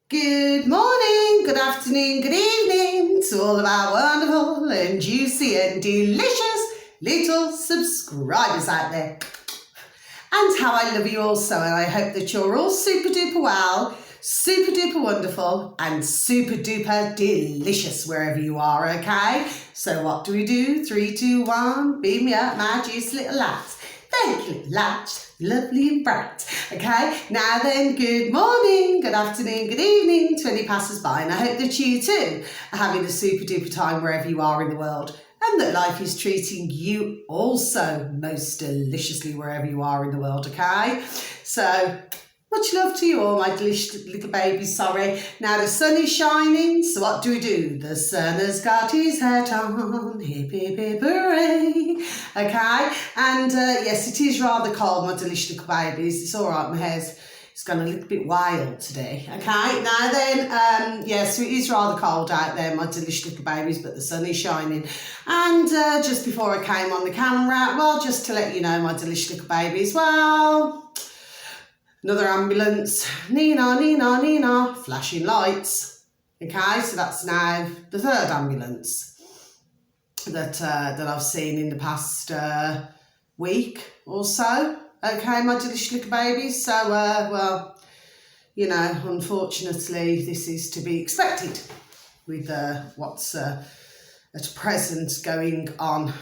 Good morning, good afternoon, good evening to all of our wonderful and juicy and delicious little subscribers out there. And how I love you all so, and I hope that you're all super duper well, super duper wonderful, and super duper delicious wherever you are, okay? So what do we do? 3, 2, 1, beam me up, my juicy little lads. Thank you, little lads. Lovely and bright. Okay, now then, good morning, good afternoon, good evening to any passers-by, and I hope that you too are having a super duper time wherever you are in the world, and that life is treating you also most deliciously wherever you are in the world, okay? So, much love to you all, my delicious little babies, sorry. Now the sun is shining, so what do we do? The sun has got his hat on, hip hip hip hooray. Okay, and yes, it is rather cold, my delicious little babies. It's all right, my hair's it's gone a little bit wild today. Okay, now then, yes, so it is rather cold out there, my delicious little babies, but the sun is shining. And just before I came on the camera, well, just to let you know, my delicious little babies, well, another ambulance, Nina, Nina, Nina, flashing lights. Okay, so that's now the third ambulance that I've seen in the past week or so. Okay, my delicious little babies. So, well, you know, unfortunately, this is to be expected with what's at present going on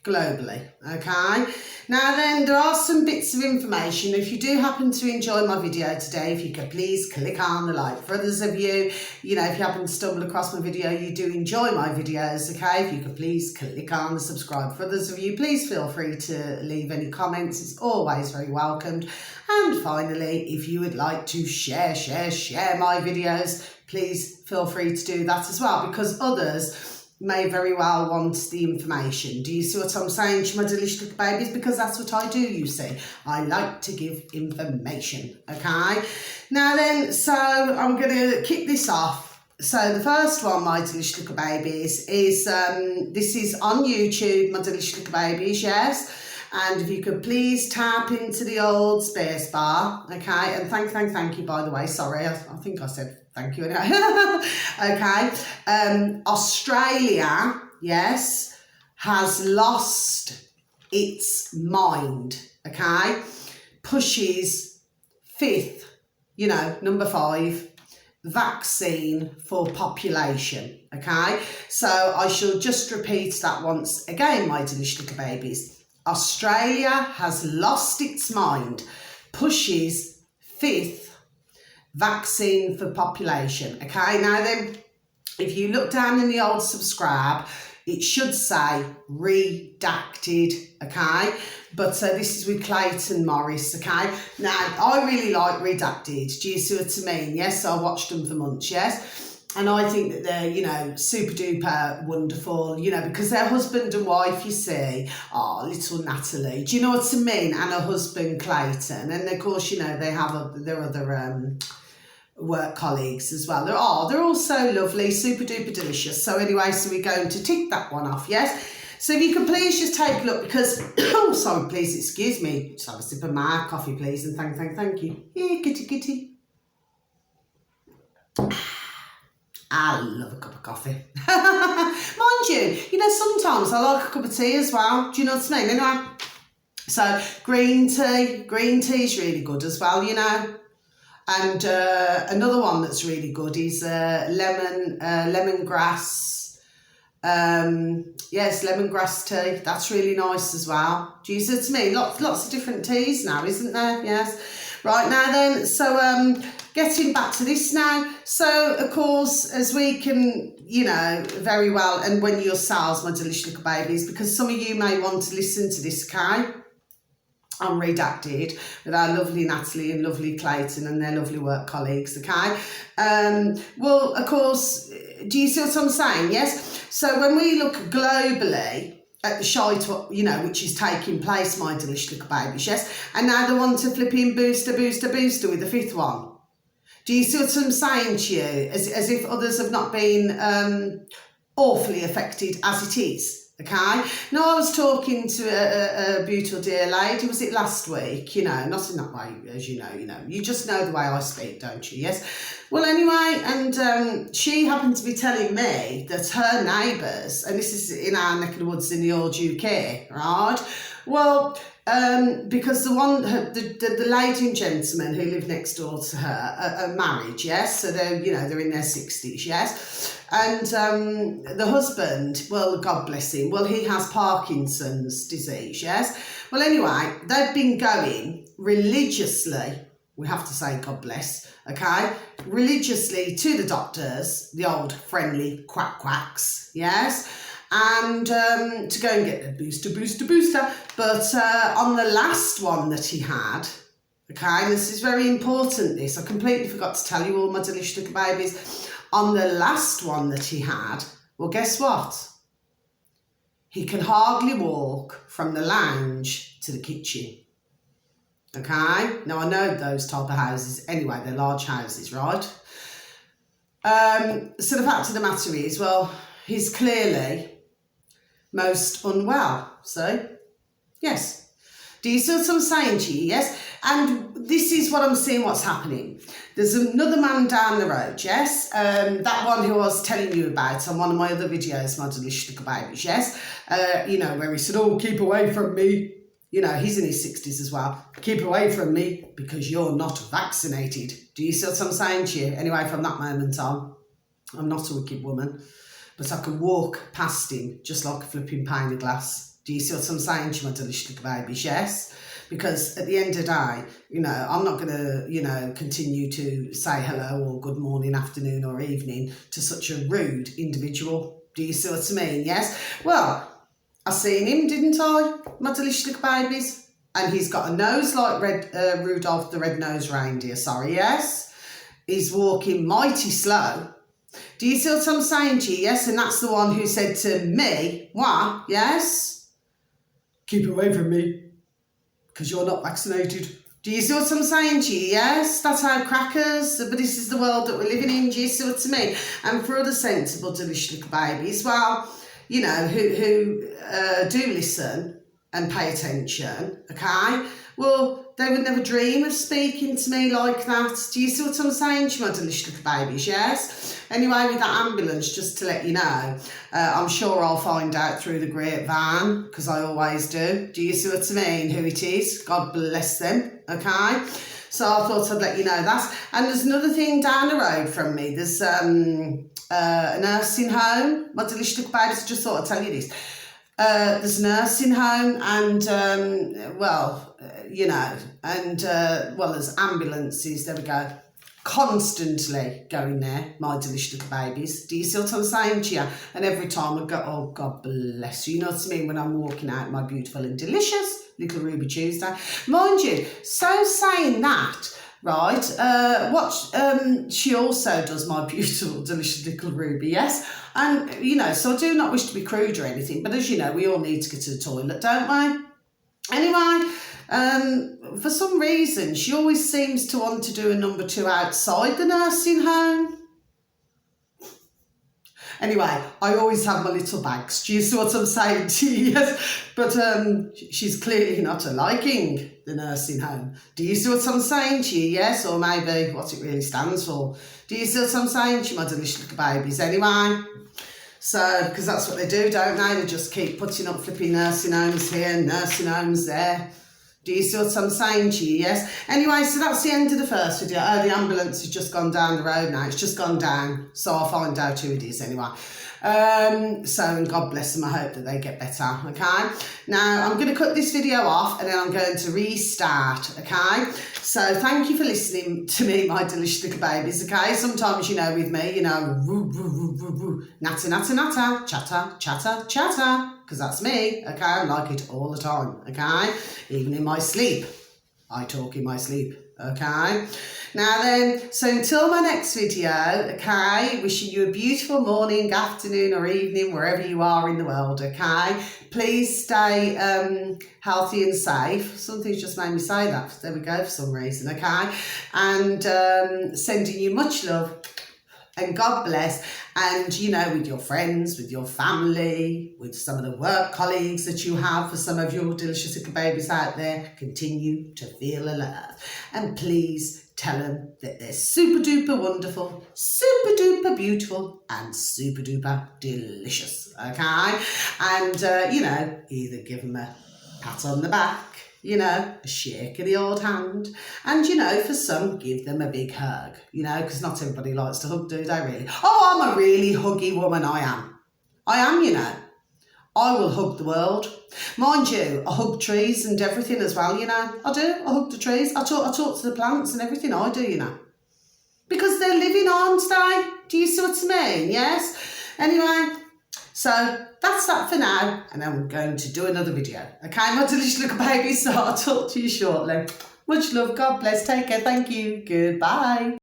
globally, okay? Now then, there are some bits of information. If you do happen to enjoy my video today, if you could please click on the like. For others of you, you know, if you happen to stumble across my video, you do enjoy my videos, okay? If you could please click on the subscribe. For others of you, please feel free to leave any comments. It's always very welcomed. And finally, if you would like to share my videos, please feel free to do that as well, because others may very well want the information. Do you see what I'm saying to my delicious little babies? Because that's what I do, you see. I like to give information, okay? Now then, so I'm going to kick this off. So the first one, my delicious little babies, is this is on YouTube, my delicious little babies, yes? And if you could please tap into the old space bar, okay? And thank you, by the way. Sorry, I think I said thank you anyway. Okay. Australia, yes, has lost its mind, okay? Pushes fifth, you know, number 5, vaccine for population, okay? So I shall just repeat that once again, my delicious little babies. Australia has lost its mind, pushes fifth vaccine for population. Okay, now then, if you look down in the old subscribe, it should say redacted, okay? But this is with Clayton Morris, okay? Now, I really like redacted. Do you see what I mean? Yes, I watched them for months, yes? And I think that they're, you know, super duper wonderful, you know, because their husband and wife, you see, little Natalie, do you know what I mean? And her husband, Clayton. And of course, you know, they have their other work colleagues as well. They're all so lovely, super duper delicious. So anyway, so we're going to tick that one off, yes? So if you can please just take a look, because, oh, sorry, please excuse me. Just have a sip of my coffee, please, and thank you. Here, kitty. I love a cup of coffee. Mind you know, sometimes I like a cup of tea as well. Do you know what I mean? Anyway, so green tea is really good as well, you know. And another one that's really good is lemongrass. Yes, lemongrass tea. That's really nice as well. Do you see what I mean? Lots of different teas now, isn't there? Yes. Right, now then, so getting back to this now. So, of course, as we can, you know, very well, and when yourselves, my delicious little babies, because some of you may want to listen to this, okay? On Redacted with our lovely Natalie and lovely Clayton and their lovely work colleagues, okay? Well, of course, do you see what I'm saying? Yes? So when we look globally at the shite, you know, which is taking place, my delicious little babies, yes? And now they want to flip in booster with the 5th one. Do you see what I'm saying to you? As if others have not been awfully affected as it is. Okay, now I was talking to a beautiful dear lady, was it last week? Not in that way, as you know, you just know the way I speak, don't you? Yes. Well, anyway, and she happened to be telling me that her neighbours, and this is in our neck of the woods in the old UK, right? Well, because the lady and gentleman who live next door to her are married, yes, so they're in their 60s, yes, and the husband, well, God bless him, well, he has Parkinson's disease, yes. Well, anyway, they've been going religiously, we have to say God bless, okay, religiously to the doctors, the old friendly quacks, yes, and to go and get a booster. But on the last one that he had, okay, and this is very important, this, I completely forgot to tell you all my delicious little babies, on the last one that he had, well, guess what? He can hardly walk from the lounge to the kitchen. Okay, now I know those type of houses, anyway, they're large houses, right? So the fact of the matter is, well, he's clearly most unwell, so yes. Do you see what I'm saying to you? Yes, and this is what I'm seeing what's happening. There's another man down the road, yes, that one who I was telling you about on one of my other videos, my delicious little babies, yes, where he said, oh, keep away from me. He's in his 60s as well. Keep away from me because you're not vaccinated. Do you see what I'm saying to you? Anyway, from that moment on, I'm not a wicked woman, but I can walk past him just like a flipping pane of glass. Do you see what I'm saying to you, my delicious little babies? Yes. Because at the end of the day, I'm not going to, continue to say hello or good morning, afternoon or evening to such a rude individual. Do you see what I mean? Yes. Well, I seen him, didn't I, my delicious little babies? And he's got a nose like Rudolph the Red-Nosed Reindeer, sorry, yes? He's walking mighty slow. Do you see what I'm saying to you? Yes, and that's the one who said to me, what, yes? Keep away from me, because you're not vaccinated. Do you see what I'm saying to you? Yes, that's how crackers, but this is the world that we're living in, do you see what I mean? And for other sensible, delicious little babies, well, who do listen and pay attention, okay? Well, they would never dream of speaking to me like that. Do you see what I'm saying to you, my delicious little babies, yes? Anyway, with that ambulance, just to let you know, I'm sure I'll find out through the grapevine, because I always do. Do you see what I mean, who it is? God bless them, okay? So I thought I'd let you know that. And there's another thing down the road from me. There's a nursing home. My delicious little babies, I just thought I'd tell you this. There's a nursing home and, there's ambulances, there we go, constantly going there, my delicious little babies. Do you see what I'm saying to you? And every time I go, oh, God bless you, you know what I mean, when I'm walking out my beautiful and delicious little Ruby Tuesday. Mind you, so saying that, right, she also does my beautiful, delicious little Ruby, yes? And, so I do not wish to be crude or anything, but as you know, we all need to get to the toilet, don't we? Anyway, for some reason, she always seems to want to do a number 2 outside the nursing home. Anyway, I always have my little bags. Do you see what I'm saying to you? Yes. But she's clearly not liking the nursing home. Do you see what I'm saying to you? Yes, or maybe what it really stands for. Do you see what I'm saying to you, my delicious little babies? Anyway, so, because that's what they do, don't they? They just keep putting up flipping nursing homes here, nursing homes there. Do you see what I'm saying to you? Yes. Anyway, so that's the end of the first video. Oh, the ambulance has just gone down the road now. It's just gone down. So I'll find out who it is anyway. And God bless them. I hope that they get better, okay? Now, I'm going to cut this video off and then I'm going to restart, okay? So thank you for listening to me, my delicious little babies, okay? Sometimes, with me, woo, woo, woo, woo, woo, natter, natter, natter, chatter, chatter, chatter, because that's me, okay? I like it all the time, okay? Even in my sleep. I talk in my sleep, okay? Now then, so until my next video, okay, wishing you a beautiful morning, afternoon or evening, wherever you are in the world, okay? Please stay healthy and safe. Something's just made me say that. There we go, for some reason, okay? And sending you much love And God bless. And, you know, with your friends, with your family, with some of the work colleagues that you have, for some of your delicious little babies out there, continue to feel alive. And please tell them that they're super duper wonderful, super duper beautiful, and super duper delicious. Okay? And, you know, either give them a pat on the back, you know, a shake of the old hand, and, you know, for some, give them a big hug, you know, because not everybody likes to hug, do they, really? Oh, I'm a really huggy woman, I am, you know. I will hug the world. Mind you, I hug trees and everything as well, you know. I do, I hug the trees. I talk to the plants and everything, I do, you know. Because they're living, aren't they? Do you see what I mean? Yes? Anyway, so that's that for now, and I'm going to do another video. Okay, my delicious little babies, so I'll talk to you shortly. Much love, God bless, take care, thank you, goodbye.